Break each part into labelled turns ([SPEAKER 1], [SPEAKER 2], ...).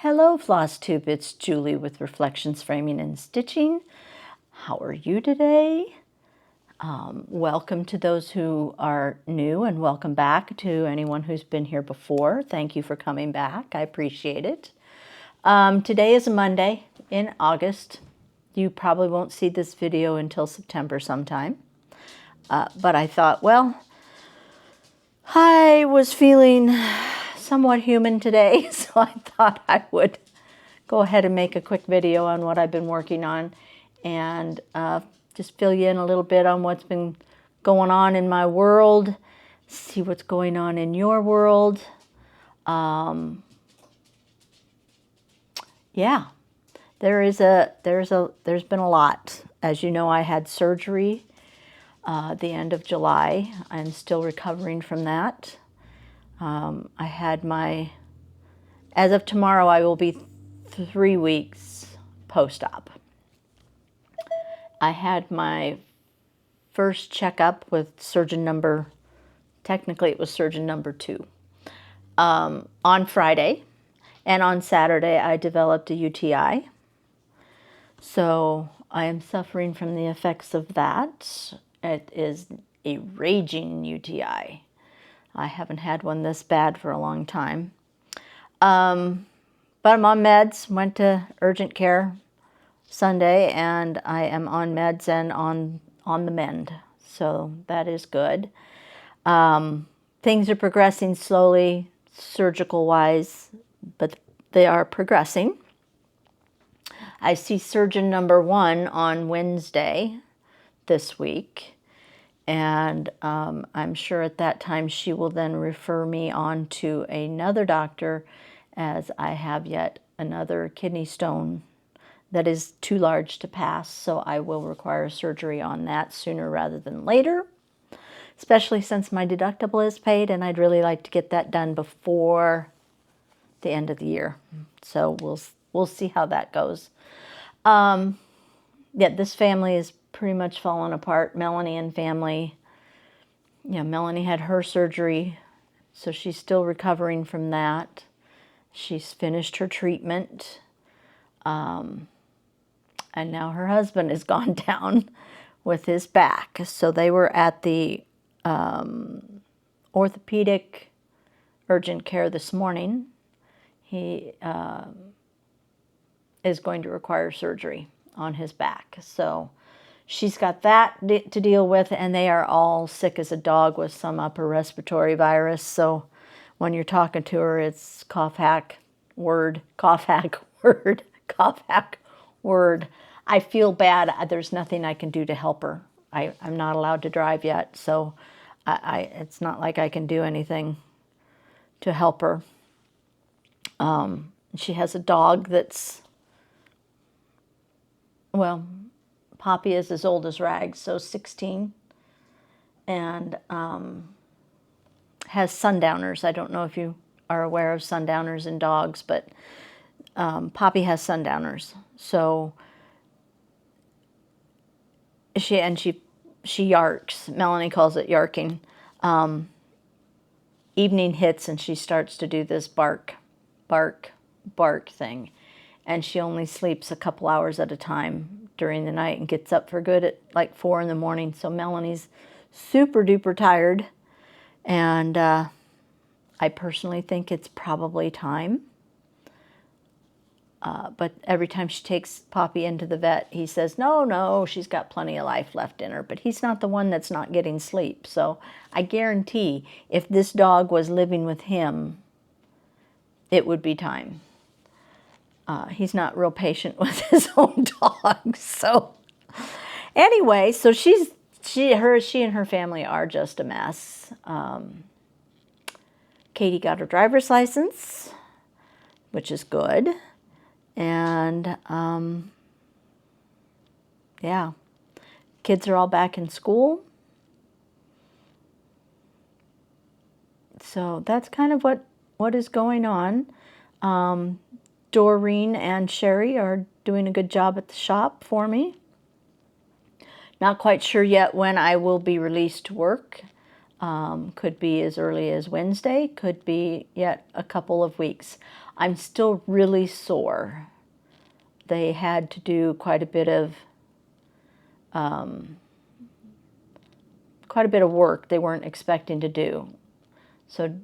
[SPEAKER 1] Hello Floss Tube, it's Julie with Reflections Framing and Stitching. How are you today? Welcome to those who are new and welcome back to anyone who's been here before. Thank you for coming back. I appreciate it. Today is a Monday in August. You probably won't see this video until September sometime. But I thought, well, I was feeling somewhat human today, so I thought I would go ahead and make a quick video on what I've been working on and just fill you in a little bit on what's been going on in my world, see what's going on in your world. Yeah, there's been a lot. As you know, I had surgery the end of July. I'm still recovering from that. I had as of tomorrow, I will be 3 weeks post-op. I had my first checkup with technically it was surgeon number 2, on Friday. And on Saturday, I developed a UTI. So I am suffering from the effects of that. It is a raging UTI. I haven't had one this bad for a long time. But I'm on meds, went to urgent care Sunday, and I am on meds and on the mend. So that is good. Things are progressing slowly, surgical-wise, but they are progressing. I see surgeon number 1 on Wednesday this week. And I'm sure at that time she will then refer me on to another doctor, as I have yet another kidney stone that is too large to pass. So I will require surgery on that sooner rather than later, especially since my deductible is paid, and I'd really like to get that done before the end of the year. So we'll see how that goes. Yeah, this family is pretty much fallen apart. Melanie and family. Yeah, Melanie had her surgery, so she's still recovering from that. She's finished her treatment. And now her husband has gone down with his back. So they were at the orthopedic urgent care this morning. He is going to require surgery on his back. So she's got that to deal with, and they are all sick as a dog with some upper respiratory virus. So when you're talking to her, it's cough, hack, word, cough, hack, word, cough, hack, word. I feel bad. There's nothing I can do to help her. I'm not allowed to drive yet, so it's not like I can do anything to help her. She has a dog that's, well, Poppy is as old as Rags, so 16, and has sundowners. I don't know if you are aware of sundowners in dogs, but Poppy has sundowners. So she yarks. Melanie calls it yarking. Evening hits and she starts to do this bark, bark, bark thing. And she only sleeps a couple hours at a time during the night and gets up for good at like 4 in the morning. So Melanie's super duper tired. And I personally think it's probably time. But every time she takes Poppy into the vet, he says, no, she's got plenty of life left in her. But he's not the one that's not getting sleep. So I guarantee if this dog was living with him, it would be time. He's not real patient with his own dog. So anyway, so she and her family are just a mess. Katie got her driver's license, which is good. And yeah, kids are all back in school. So that's kind of what is going on. Doreen and Sherry are doing a good job at the shop for me. Not quite sure yet when I will be released to work. Could be as early as Wednesday, could be yet a couple of weeks. I'm still really sore. They had to do quite a bit of work they weren't expecting to do. So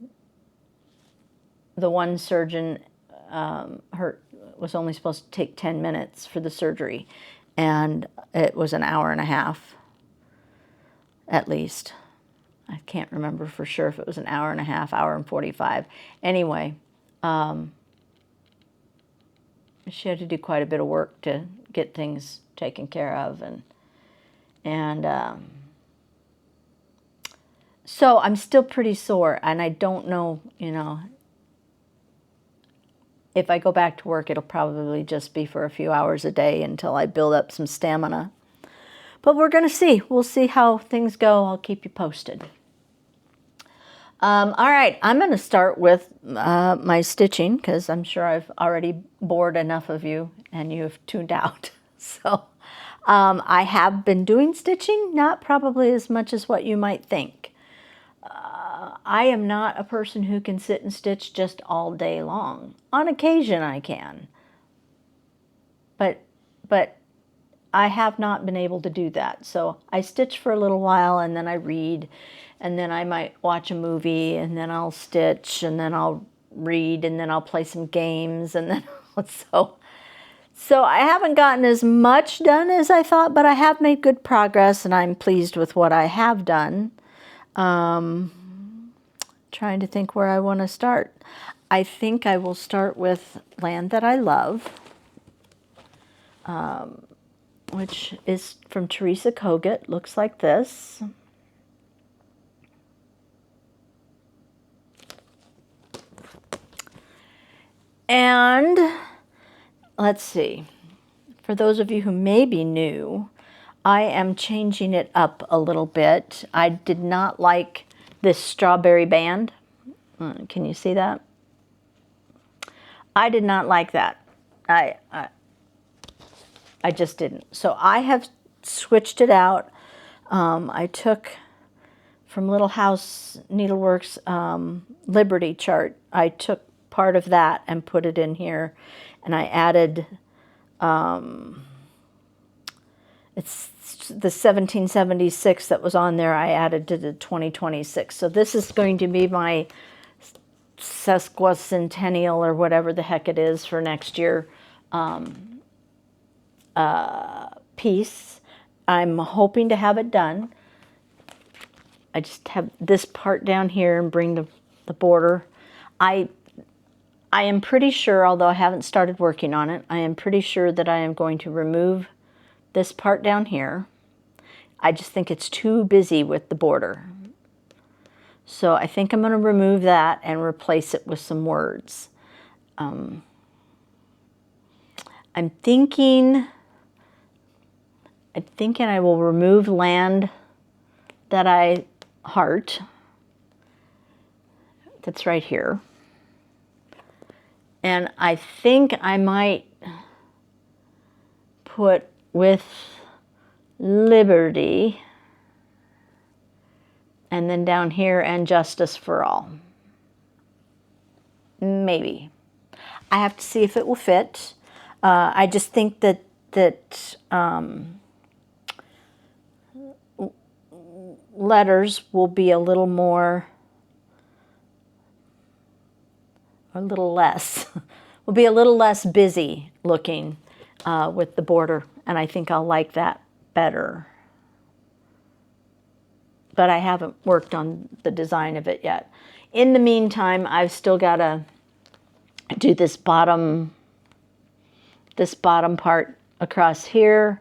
[SPEAKER 1] the one surgeon was only supposed to take 10 minutes for the surgery, and it was an hour and a half at least. I can't remember for sure if it was an hour and a half, hour and 45. Anyway, she had to do quite a bit of work to get things taken care of, and so I'm still pretty sore, and I don't know, if I go back to work, it'll probably just be for a few hours a day until I build up some stamina. But we're going to see. We'll see how things go. I'll keep you posted. All right, I'm going to start with my stitching because I'm sure I've already bored enough of you and you've tuned out. So I have been doing stitching, not probably as much as what you might think. I am not a person who can sit and stitch just all day long. On occasion I can, but I have not been able to do that. So I stitch for a little while and then I read, and then I might watch a movie, and then I'll stitch, and then I'll read, and then I'll play some games, and then so I haven't gotten as much done as I thought, but I have made good progress, and I'm pleased with what I have done. Trying to think where I want to start. I think I will start with Land That I Love, which is from Teresa Kogut. Looks like this. And let's see. For those of you who may be new, I am changing it up a little bit. I did not like this strawberry band. Can you see that? I did not like that. I just didn't. So I have switched it out. I took from Little House Needleworks Liberty chart. I took part of that and put it in here, and I added it's the 1776 that was on there. I added to the 2026. So this is going to be my sesquicentennial or whatever the heck it is for next year piece. I'm hoping to have it done. I just have this part down here and bring the border. I am pretty sure, although I haven't started working on it, I am pretty sure that I am going to remove this part down here. I just think it's too busy with the border. So I think I'm going to remove that and replace it with some words. I'm thinking I will remove Land That I Heart. That's right here. And I think I might put With Liberty, and then down here, and Justice for All. Maybe. I have to see if it will fit. I just think that letters will be a little less, will be a little less busy looking with the border, and I think I'll like that better. But I haven't worked on the design of it yet. In the meantime, I've still got to do this bottom part across here,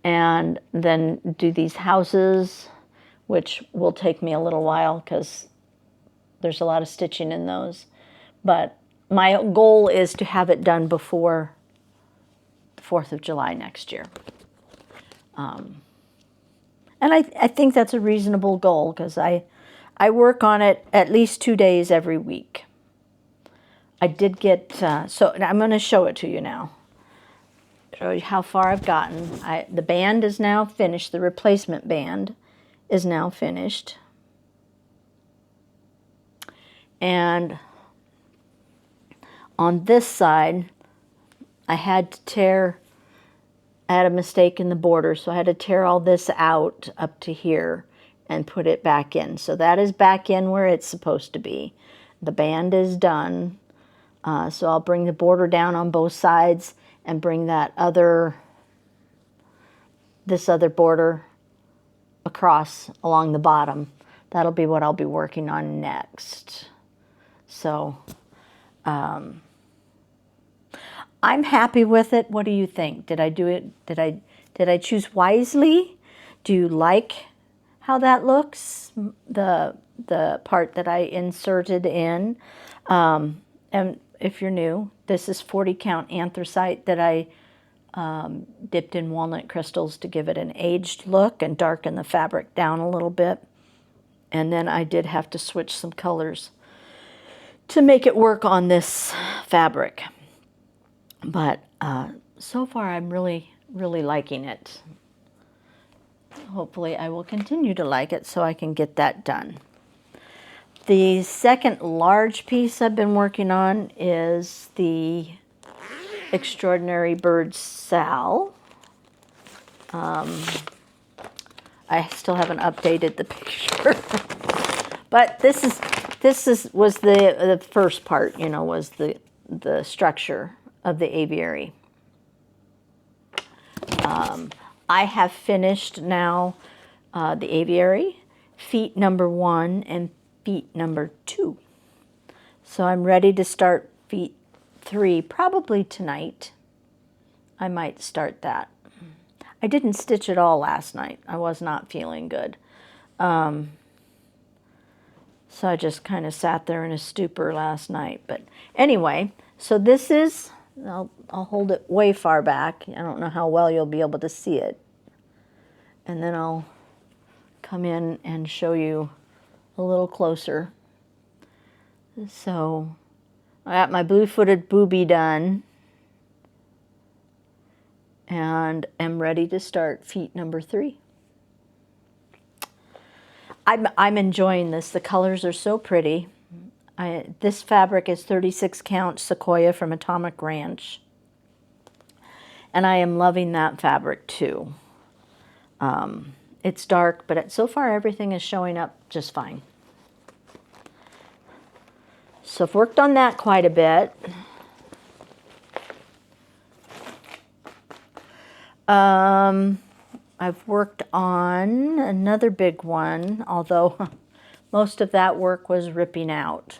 [SPEAKER 1] and then do these houses, which will take me a little while because there's a lot of stitching in those. But my goal is to have it done before the 4th of July next year. And I think that's a reasonable goal because I work on it at least 2 days every week. I did get, so I'm going to show it to you now. Show you how far I've gotten. The band is now finished. The replacement band is now finished. And on this side, I had a mistake in the border, so I had to tear all this out up to here and put it back in. So that is back in where it's supposed to be. The band is done. So I'll bring the border down on both sides and bring this other border across along the bottom. That'll be what I'll be working on next. So I'm happy with it. What do you think? Did I do it? Did I choose wisely? Do you like how that looks? The part that I inserted in. And if you're new, this is 40 count anthracite that I dipped in walnut crystals to give it an aged look and darken the fabric down a little bit. And then I did have to switch some colors to make it work on this fabric. But so far I'm really liking it. Hopefully I will continue to like it so I can get that done. The second large piece I've been working on is the Extraordinary Bird Sal. I still haven't updated the picture. But this was the first part, you know, was the structure of the aviary. I have finished now the aviary, feet number 1 and feet number 2. So I'm ready to start feet 3 probably tonight. I might start that. I didn't stitch at all last night. I was not feeling good. So I just kind of sat there in a stupor last night. But anyway, so this is, I'll hold it way far back. I don't know how well you'll be able to see it. And then I'll come in and show you a little closer. So I got my blue-footed booby done and am ready to start feet number 3. I'm enjoying this. The colors are so pretty. This fabric is 36 count Sequoia from Atomic Ranch. And I am loving that fabric too. It's dark, but so far everything is showing up just fine. So I've worked on that quite a bit. I've worked on another big one, although most of that work was ripping out.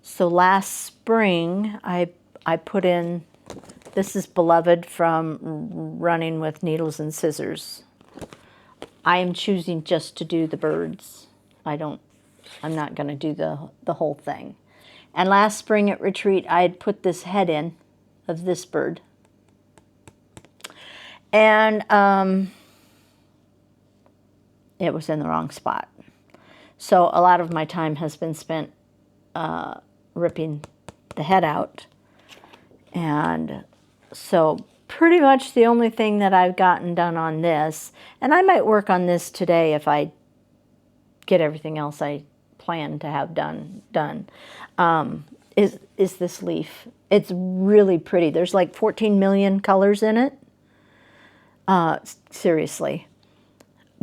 [SPEAKER 1] So last spring, I put in, this is Beloved from Running with Needles and Scissors. I am choosing just to do the birds. I'm not going to do the whole thing. And last spring at retreat, I had put this head in of this bird. And it was in the wrong spot. So a lot of my time has been spent ripping the head out. And so pretty much the only thing that I've gotten done on this, and I might work on this today if I get everything else I plan to have done, is this leaf. It's really pretty. There's like 14 million colors in it. Seriously.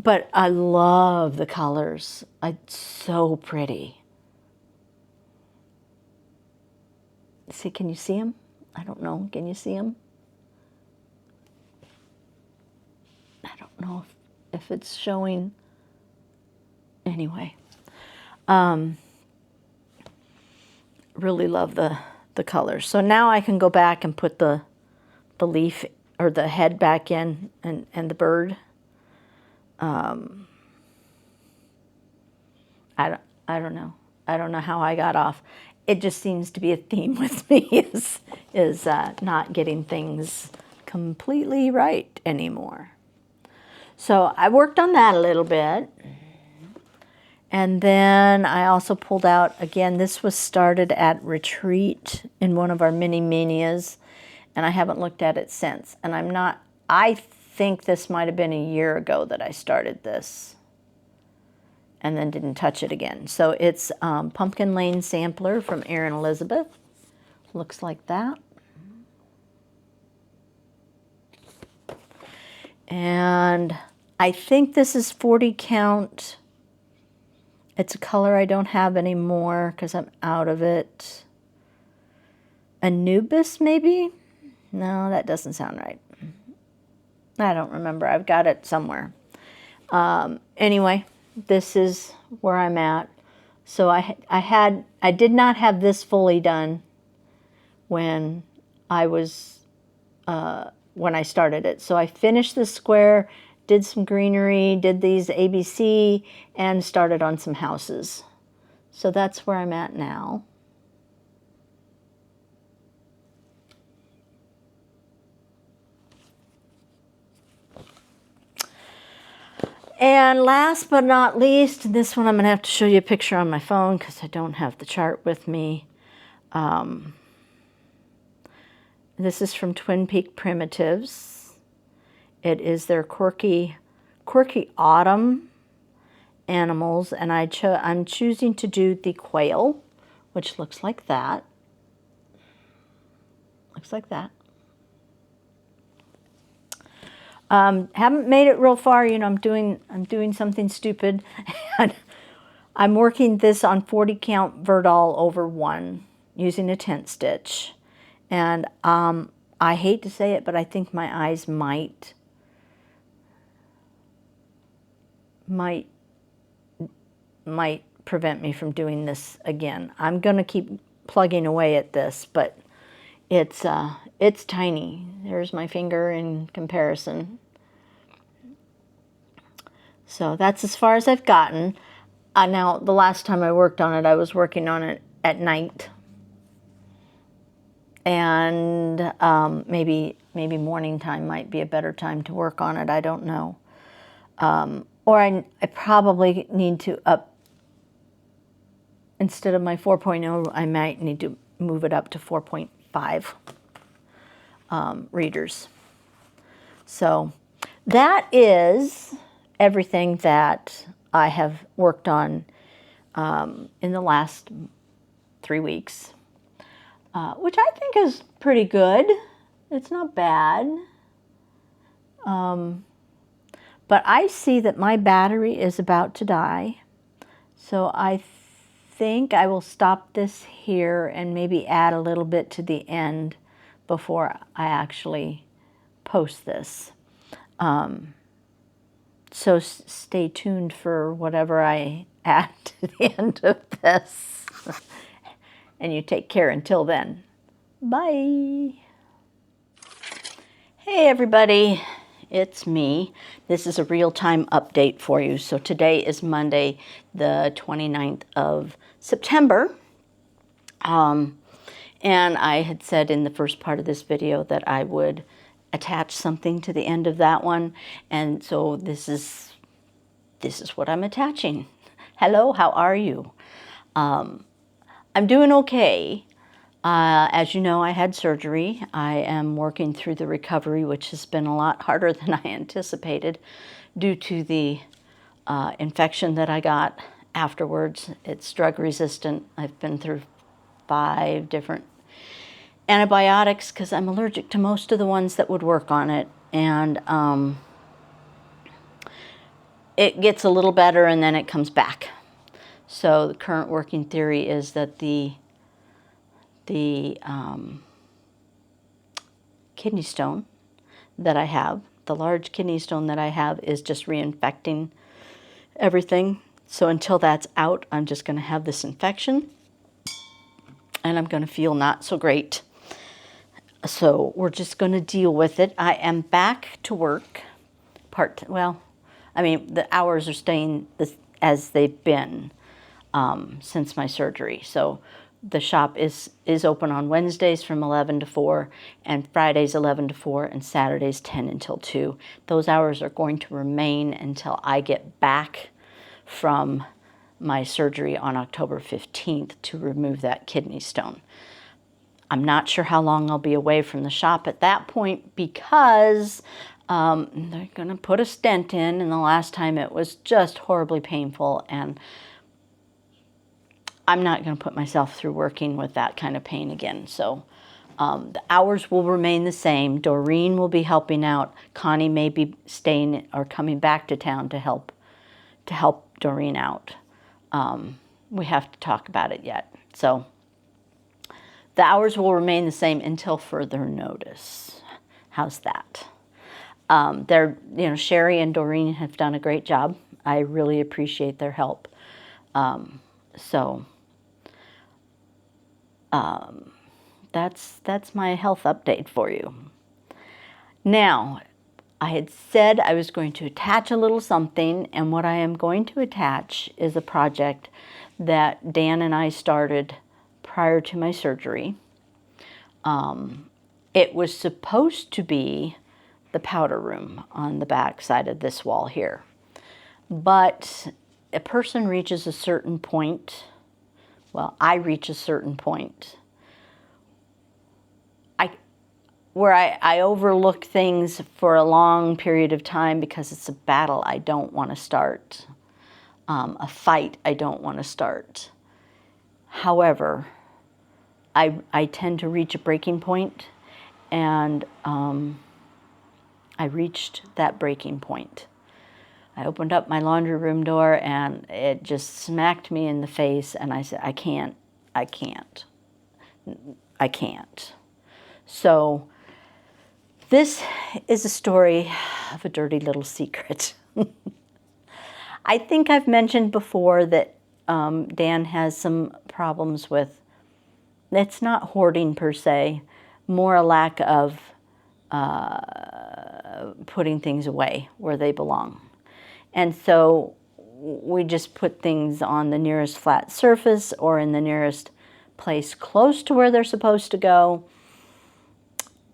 [SPEAKER 1] But I love the colors. It's so pretty. See, can you see them? I don't know. Can you see them? I don't know if it's showing. Anyway. Really love the colors. So now I can go back and put the leaf or the head back in and the bird. I don't know. I don't know how I got off. It just seems to be a theme with me is not getting things completely right anymore. So I worked on that a little bit. And then I also pulled out, again, this was started at retreat in one of our mini manias, and I haven't looked at it since. And I think this might have been a year ago that I started this. and then didn't touch it again. So it's Pumpkin Lane Sampler from Erin Elizabeth. Looks like that. And I think this is 40 count. It's a color I don't have anymore because I'm out of it. Anubis, maybe? No, that doesn't sound right. I don't remember. I've got it somewhere. Anyway, this is where I'm at. So I did not have this fully done when I was when I started it. So I finished the square, did some greenery, did these ABC, and started on some houses. So that's where I'm at now. And last but not least, this one I'm going to have to show you a picture on my phone because I don't have the chart with me. This is from Twin Peak Primitives. It is their quirky autumn animals, and I'm choosing to do the quail, which looks like that. Looks like that. Haven't made it real far, you know, I'm doing something stupid. And I'm working this on 40 count Verdal over 1 using a tent stitch. And I hate to say it, but I think my eyes might prevent me from doing this again. I'm gonna keep plugging away at this, but it's tiny. There's my finger in comparison. So that's as far as I've gotten. Now, the last time I worked on it, I was working on it at night. And maybe morning time might be a better time to work on it. I don't know. Or I probably need to up, instead of my 4.0, I might need to move it up to 4.5 readers. So that is everything that I have worked on in the last 3 weeks, which I think is pretty good. It's not bad. But I see that my battery is about to die. So I think I will stop this here and maybe add a little bit to the end before I actually post this. So stay tuned for whatever I add to the end of this. And you take care until then. Bye. Hey everybody, it's me. This is a real-time update for you. So today is Monday, the 29th of September. And I had said in the first part of this video that I would attach something to the end of that one. And so this is what I'm attaching. Hello, how are you? I'm doing okay. As you know, I had surgery. I am working through the recovery, which has been a lot harder than I anticipated due to the infection that I got afterwards. It's drug resistant. I've been through 5 different antibiotics because I'm allergic to most of the ones that would work on it. And it gets a little better and then it comes back. So the current working theory is that the kidney stone that I have, the large kidney stone that I have, is just reinfecting everything. So until that's out, I'm just going to have this infection and I'm going to feel not so great. So we're just going to deal with it. I am back to work well, I mean, the hours are staying as they've been since my surgery. So the shop is open on Wednesdays from 11 to 4, and Fridays 11 to 4, and Saturdays 10 until 2. Those hours are going to remain until I get back from my surgery on October 15th to remove that kidney stone. I'm not sure how long I'll be away from the shop at that point because They're going to put a stent in, and the last time it was just horribly painful, and I'm not going to put myself through working with that kind of pain again. So the hours will remain the same. Doreen will be helping out. Connie may be staying or coming back to town to help Doreen out. We have to talk about it yet. So the hours will remain the same until further notice. How's that? Sherry and Doreen have done a great job. I really appreciate their help. That's my health update for you. Now, I had said I was going to attach a little something, and what I am going to attach is a project that Dan and I started prior to my surgery. It was supposed to be the powder room on the back side of this wall here. But a person reaches a certain point, well, I reach a certain point where I overlook things for a long period of time because it's a battle I don't want to start, a fight I don't want to start. However, I tend to reach a breaking point, and I reached that breaking point. I opened up my laundry room door, and it just smacked me in the face, and I said, I can't. So this is a story of a dirty little secret. I think I've mentioned before that Dan has some problems with, it's not hoarding per se, more a lack of putting things away where they belong. And so we just put things on the nearest flat surface or in the nearest place close to where they're supposed to go.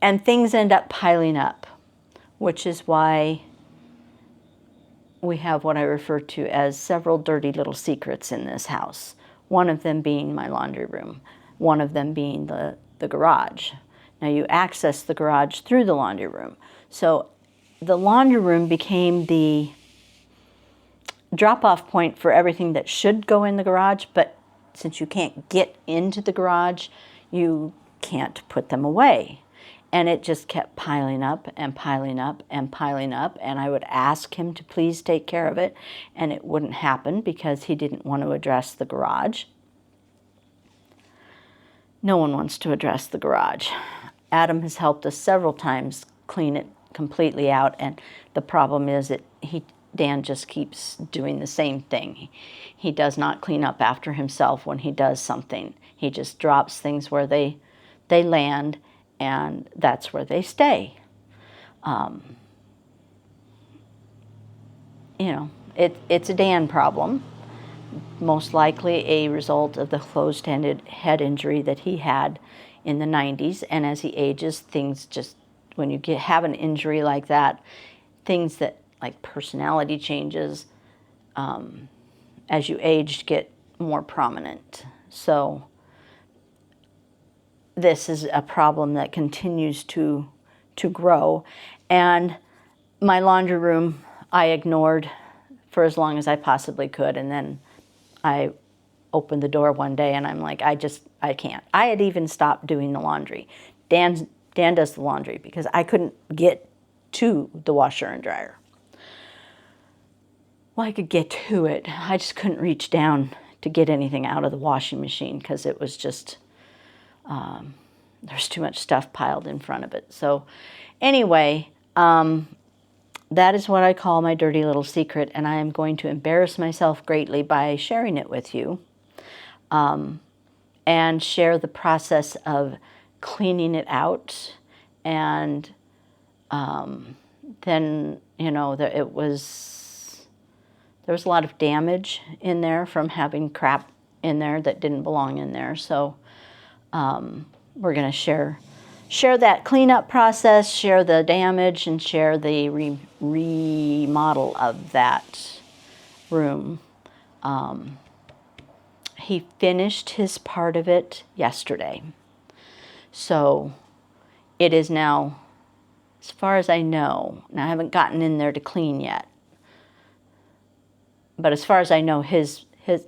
[SPEAKER 1] And things end up piling up, which is why we have what I refer to as several dirty little secrets in this house. One of them being my laundry room, one of them being the garage. Now you access the garage through the laundry room. So the laundry room became the drop-off point for everything that should go in the garage, but since you can't get into the garage, you can't put them away. And it just kept piling up and piling up and piling up, and I would ask him to please take care of it, and it wouldn't happen because he didn't want to address the garage. No one wants to address the garage. Adam has helped us several times clean it completely out, and the problem is that Dan just keeps doing the same thing. He does not clean up after himself when he does something. He just drops things where they land, and that's where they stay. It's a Dan problem, most likely a result of the closed-ended head injury that he had in the 90s. And as he ages, things just, when you have an injury like that, things that like personality changes as you age get more prominent. So this is a problem that continues to grow. And my laundry room I ignored for as long as I possibly could, and then I opened the door one day and I'm like, I can't. I had even stopped doing the laundry. Dan does the laundry because I couldn't get to the washer and dryer. Well, I could get to it. I just couldn't reach down to get anything out of the washing machine because it was just, there's too much stuff piled in front of it. So anyway, that is what I call my dirty little secret, and I am going to embarrass myself greatly by sharing it with you, and share the process of cleaning it out. And then, there was a lot of damage in there from having crap in there that didn't belong in there. So we're going to share that cleanup process, share the damage, and share the remodel of that room. He finished his part of it yesterday. So it is now as far as I know. Now, I haven't gotten in there to clean yet. But as far as I know,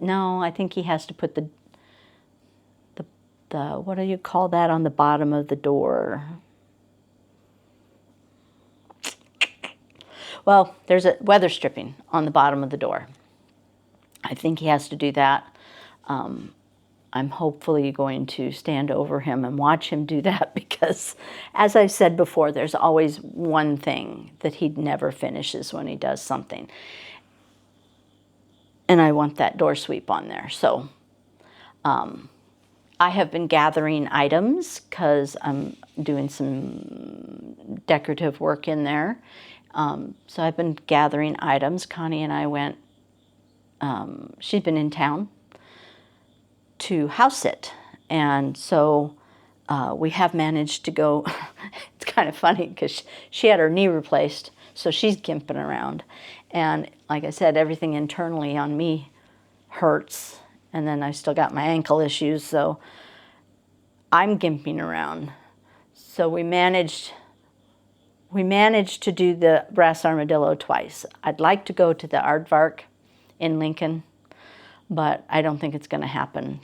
[SPEAKER 1] no, I think he has to put the what do you call that on the bottom of the door? Well, there's a weather stripping on the bottom of the door. I think he has to do that. I'm hopefully going to stand over him and watch him do that because, as I've said before, there's always one thing that he never finishes when he does something. And I want that door sweep on there. So I have been gathering items because I'm doing some decorative work in there. So I've been gathering items. Connie and I went, she's been in town to house sit. And so we have managed to go, it's kind of funny because she had her knee replaced, so she's gimping around. And like I said, everything internally on me hurts. And then I still got my ankle issues, so I'm gimping around. So we managed to do the brass armadillo twice. I'd like to go to the aardvark in Lincoln, but I don't think it's going to happen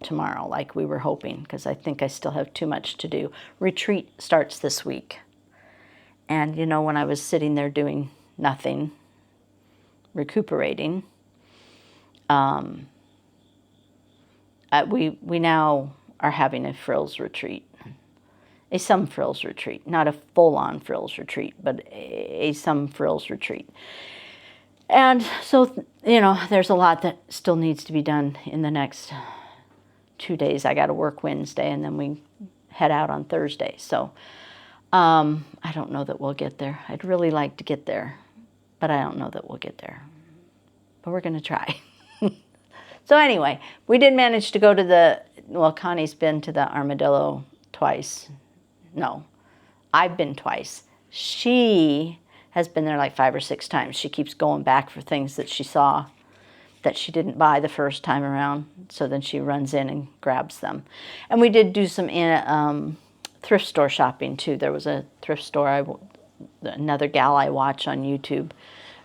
[SPEAKER 1] tomorrow like we were hoping because I think I still have too much to do. Retreat starts this week. And you know, when I was sitting there doing nothing, recuperating, we now are having a frills retreat. Some frills retreat, not a full-on frills retreat, but some frills retreat. And so, you know, there's a lot that still needs to be done in the next 2 days. I got to work Wednesday, and then we head out on Thursday. So I don't know that we'll get there. I'd really like to get there, but I don't know that we'll get there. But we're going to try. So anyway, we did manage to go to Connie's been to the armadillo twice. No, I've been twice. She has been there like 5 or 6 times. She keeps going back for things that she saw that she didn't buy the first time around. So then she runs in and grabs them. And we did do some thrift store shopping too. There was a thrift store, another gal I watch on YouTube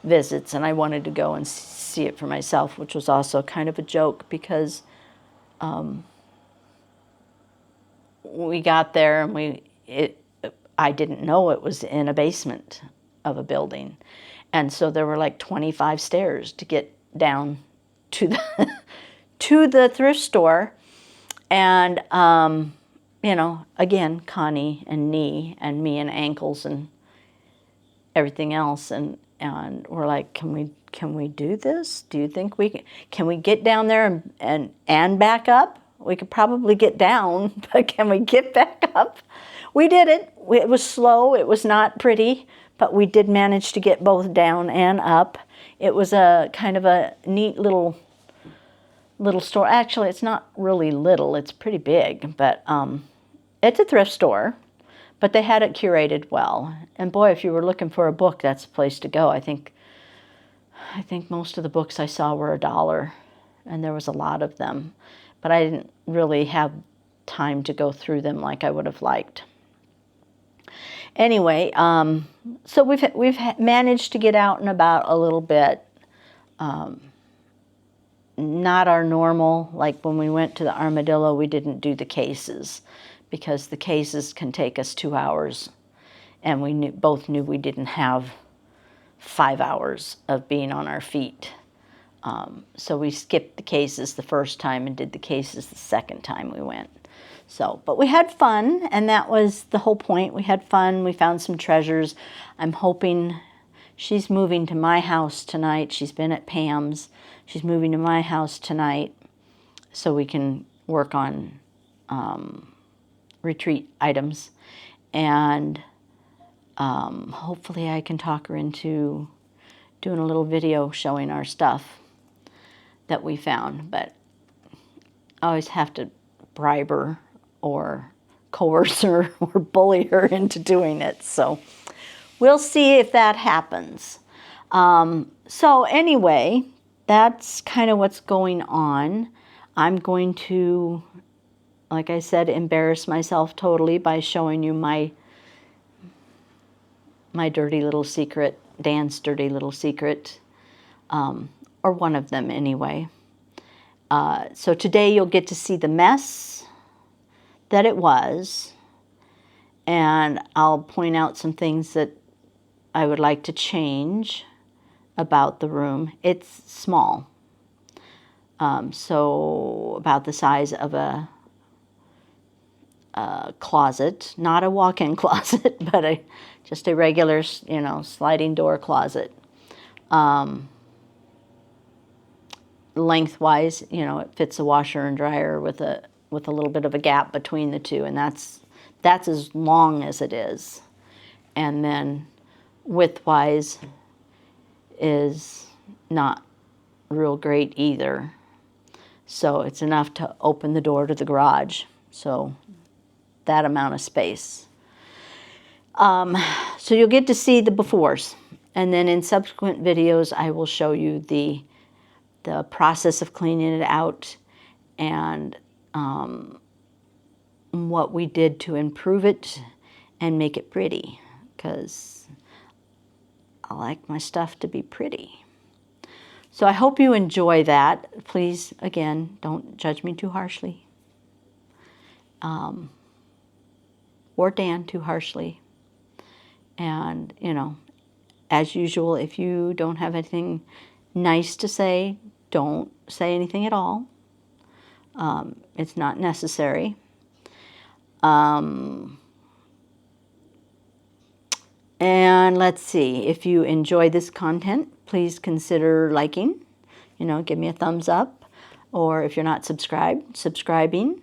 [SPEAKER 1] visits, and I wanted to go and see it for myself, which was also kind of a joke because we got there and I didn't know it was in a basement of a building. And so there were like 25 stairs to get down to the thrift store. And, you know, again, Connie and knee and me and ankles and everything else. And we're like, can we do this? Do you think can we get down there and back up? We could probably get down, but can we get back up? We did it. It was slow. It was not pretty, but we did manage to get both down and up. It was a kind of a neat little store. Actually, it's not really little. It's pretty big, but it's a thrift store, but they had it curated well. And boy, if you were looking for a book, that's the place to go. I think most of the books I saw were $1, and there was a lot of them. But I didn't really have time to go through them like I would have liked. Anyway, so we've managed to get out and about a little bit. Not our normal, like when we went to the armadillo, we didn't do the cases because the cases can take us 2 hours, and we both knew we didn't have 5 hours of being on our feet. So we skipped the cases the first time and did the cases the second time we went. So, but we had fun, and that was the whole point. We had fun. We found some treasures. I'm hoping she's moving to my house tonight. She's been at Pam's. She's moving to my house tonight so we can work on retreat items. And hopefully I can talk her into doing a little video showing our stuff that we found. But I always have to bribe her or coerce her or bully her into doing it. So we'll see if that happens. So anyway, that's kind of what's going on. I'm going to, like I said, embarrass myself totally by showing you my my dirty little secret, Dan's dirty little secret, or one of them anyway. So today you'll get to see the mess that it was, and I'll point out some things that I would like to change about the room. It's small, so about the size of a closet, not a walk-in closet, but just a regular, you know, sliding door closet. Lengthwise, you know, it fits a washer and dryer with a little bit of a gap between the two, and that's as long as it is. And then widthwise is not real great either. So it's enough to open the door to the garage. So that amount of space. So you'll get to see the befores, and then in subsequent videos I will show you the process of cleaning it out and what we did to improve it and make it pretty, because I like my stuff to be pretty. So I hope you enjoy that. Please, again, don't judge me too harshly. Or Dan too harshly. And, you know, as usual, if you don't have anything nice to say, don't say anything at all. It's not necessary. And let's see, if you enjoy this content, please consider liking, you know, give me a thumbs up, or if you're not subscribed, subscribing,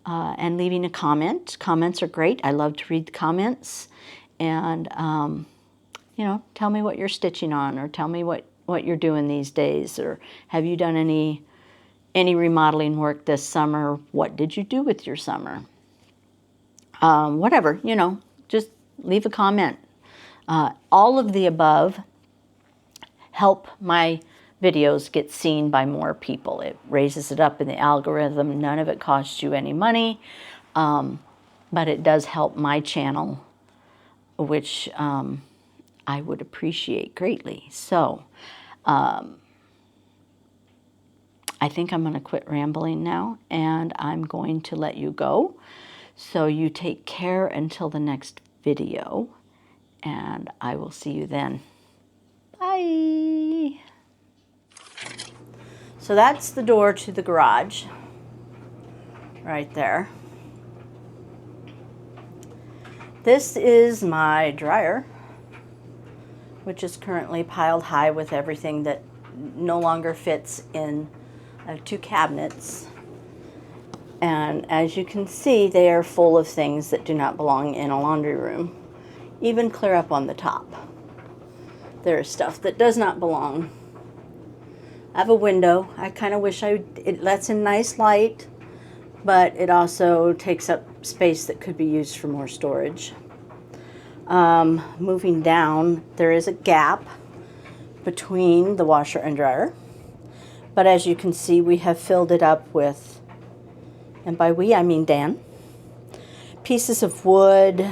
[SPEAKER 1] and leaving a comment. Comments are great. I love to read the comments, and you know, tell me what you're stitching on, or tell me what you're doing these days, or have you done any remodeling work this summer? What did you do with your summer? Whatever, you know, just leave a comment. All of the above help my videos get seen by more people. It raises it up in the algorithm. None of it costs you any money, but it does help my channel, which I would appreciate greatly. So I think I'm going to quit rambling now, and I'm going to let you go. So you take care until the next video, and I will see you then. Bye. So that's the door to the garage right there. This is my dryer, which is currently piled high with everything that no longer fits in. I have two cabinets, and as you can see, they are full of things that do not belong in a laundry room, even clear up on the top. There is stuff that does not belong. I have a window. I kind of wish it lets in nice light, but it also takes up space that could be used for more storage. Moving down, there is a gap between the washer and dryer, but as you can see, we have filled it up with, and by we I mean Dan, pieces of wood,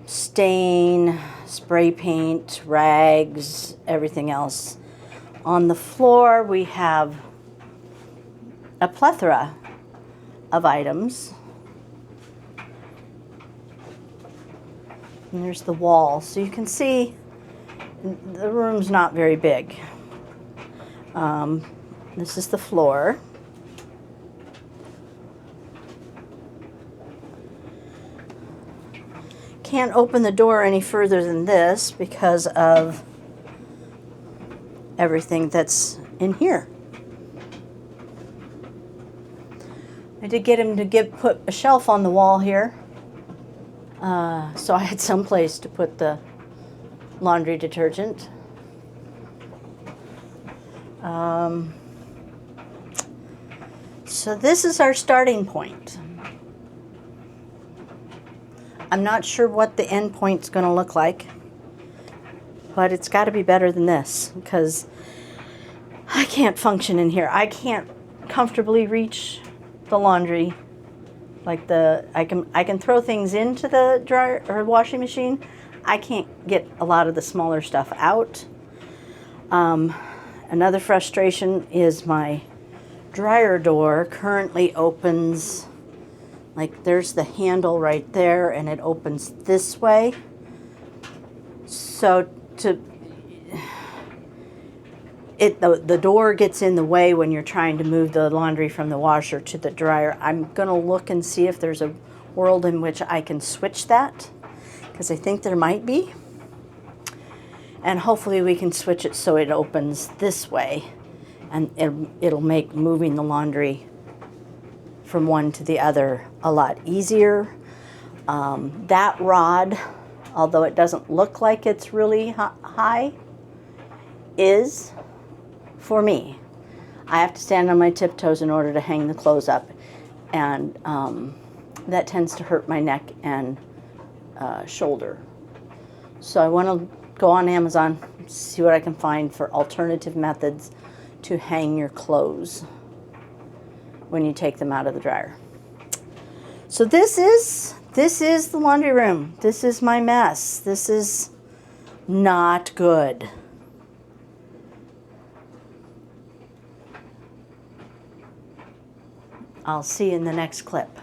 [SPEAKER 1] stain, spray paint, rags, everything else. On the floor, we have a plethora of items. And there's the wall. So you can see the room's not very big. This is the floor. Can't open the door any further than this because of everything that's in here. I did get him to put a shelf on the wall here, so I had some place to put the laundry detergent. So this is our starting point. I'm not sure what the end point's going to look like, but it's got to be better than this, because I can't function in here. I can't comfortably reach the laundry. Like I can throw things into the dryer or washing machine. I can't get a lot of the smaller stuff out. Another frustration is my dryer door currently opens, like there's the handle right there and it opens this way. So the door gets in the way when you're trying to move the laundry from the washer to the dryer. I'm gonna look and see if there's a world in which I can switch that, because I think there might be. And hopefully we can switch it so it opens this way, and it'll make moving the laundry from one to the other a lot easier. That rod, although it doesn't look like it's really high, is for me. I have to stand on my tiptoes in order to hang the clothes up, and that tends to hurt my neck and shoulder. So I want to go on Amazon, see what I can find for alternative methods to hang your clothes when you take them out of the dryer. So this is the laundry room. This is my mess. This is not good. I'll see you in the next clip.